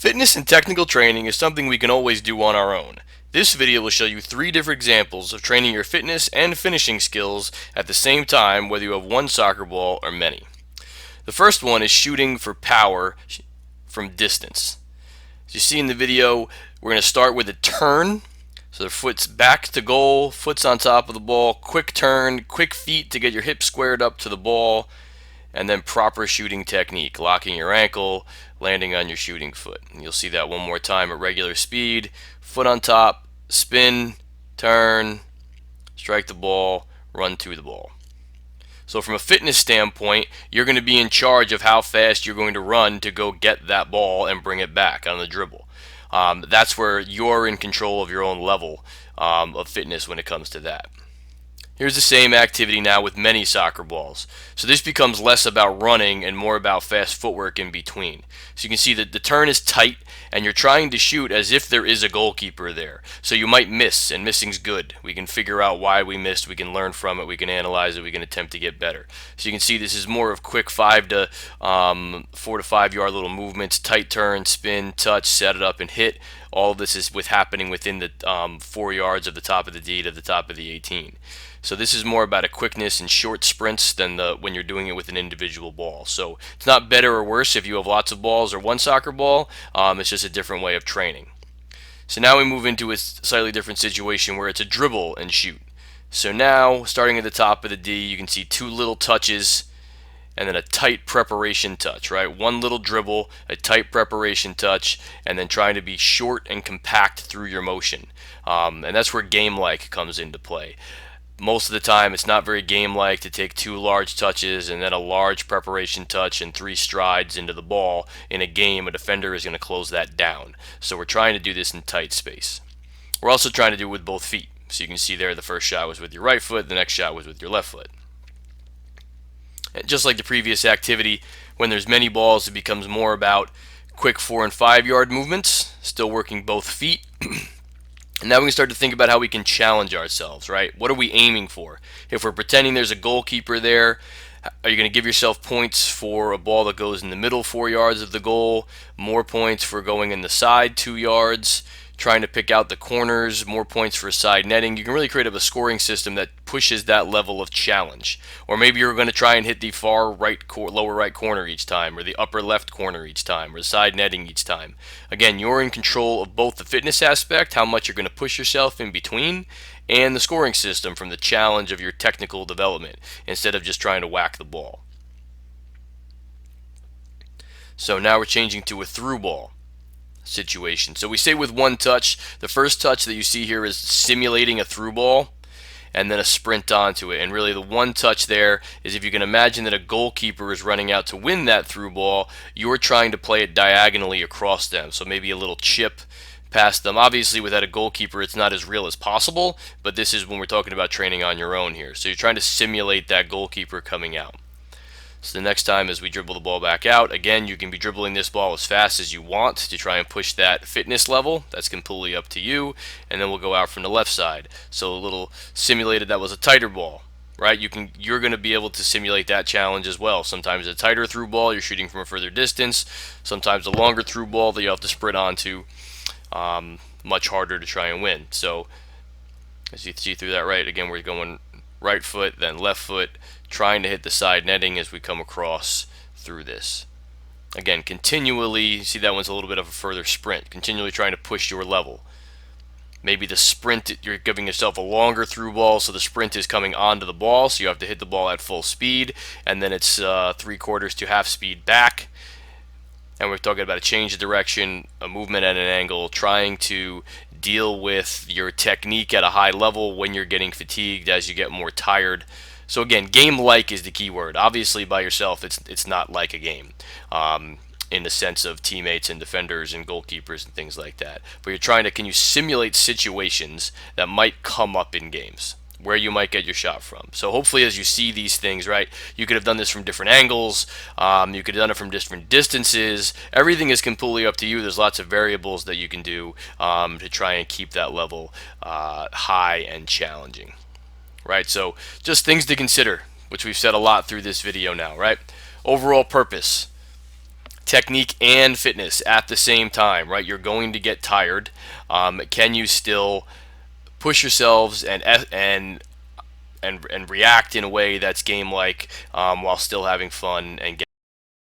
Fitness and technical training is something we can always do on our own. This video will show you 3 different examples of training your fitness and finishing skills at the same time, whether you have one soccer ball or many. The first one is shooting for power from distance. As you see in the video, we're going to start with a turn. So the foot's back to goal, foot's on top of the ball, quick turn, quick feet to get your hips squared up to the ball, and then proper shooting technique, locking your ankle, landing on your shooting foot. And you'll see that one more time at regular speed. Foot on top, spin, turn, strike the ball, run to the ball. So from a fitness standpoint, you're going to be in charge of how fast you're going to run to go get that ball and bring it back on the dribble. That's where you're in control of your own level of fitness when it comes to that. Here's the same activity now with many soccer balls. So this becomes less about running and more about fast footwork in between. So you can see that the turn is tight and you're trying to shoot as if there is a goalkeeper there. So you might miss, and missing's good. We can figure out why we missed, we can learn from it, we can analyze it, we can attempt to get better. So you can see this is more of quick 4 to 5 yard little movements, tight turn, spin, touch, set it up, and hit. All of this is happening within the 4 yards of the top of the D to the top of the 18. So this is more about a quickness and short sprints than when you're doing it with an individual ball. So it's not better or worse if you have lots of balls or one soccer ball. It's just a different way of training. So now we move into a slightly different situation where it's a dribble and shoot. So now, starting at the top of the D, you can see 2 little touches and then a tight preparation touch, right? One little dribble, a tight preparation touch, and then trying to be short and compact through your motion. And that's where game-like comes into play. Most of the time, it's not very game-like to take 2 large touches and then a large preparation touch and 3 strides into the ball. In a game, a defender is going to close that down. So we're trying to do this in tight space. We're also trying to do it with both feet. So you can see there the first shot was with your right foot, the next shot was with your left foot. And just like the previous activity, when there's many balls, it becomes more about quick 4 and 5 yard movements, still working both feet. And now we can start to think about how we can challenge ourselves, right? What are we aiming for? If we're pretending there's a goalkeeper there, are you going to give yourself points for a ball that goes in the middle 4 yards of the goal, more points for going in the side 2 yards, trying to pick out the corners, more points for side netting? You can really create a scoring system that pushes that level of challenge. Or maybe you're going to try and hit the far right, lower right corner each time, or the upper left corner each time, or the side netting each time. Again, you're in control of both the fitness aspect, how much you're going to push yourself in between, and the scoring system from the challenge of your technical development, instead of just trying to whack the ball. So now we're changing to a through ball situation. So we say with one touch, the first touch that you see here is simulating a through ball and then a sprint onto it. And really the one touch there is, if you can imagine that a goalkeeper is running out to win that through ball, you're trying to play it diagonally across them. So maybe a little chip past them. Obviously without a goalkeeper it's not as real as possible, but this is when we're talking about training on your own here. So you're trying to simulate that goalkeeper coming out. So the next time as we dribble the ball back out, again, you can be dribbling this ball as fast as you want to try and push that fitness level. That's completely up to you. And then we'll go out from the left side. So a little simulated, that was a tighter ball, right? You're going to be able to simulate that challenge as well. Sometimes a tighter through ball, you're shooting from a further distance. Sometimes a longer through ball that you have to sprint onto, much harder to try and win. So as you see through that right, again, we're going right foot, then left foot, trying to hit the side netting as we come across through this. Again, continually, see that one's a little bit of a further sprint, continually trying to push your level. Maybe the sprint, you're giving yourself a longer through ball, so the sprint is coming onto the ball, so you have to hit the ball at full speed, and then it's 3/4 to half speed back. And we're talking about a change of direction, a movement at an angle, trying to deal with your technique at a high level when you're getting fatigued, as you get more tired. So again, game-like is the key word. Obviously, by yourself, it's not like a game in the sense of teammates and defenders and goalkeepers and things like that. But you're trying to, can you simulate situations that might come up in games where you might get your shot from? So hopefully as you see these things, right, you could have done this from different angles, you could have done it from different distances. Everything is completely up to you. There's lots of variables that you can do to try and keep that level high and challenging. Right, so just things to consider, which we've said a lot through this video now, right? Overall purpose: technique and fitness at the same time, right? You're going to get tired. Can you still push yourselves and react in a way that's game like, while still having fun and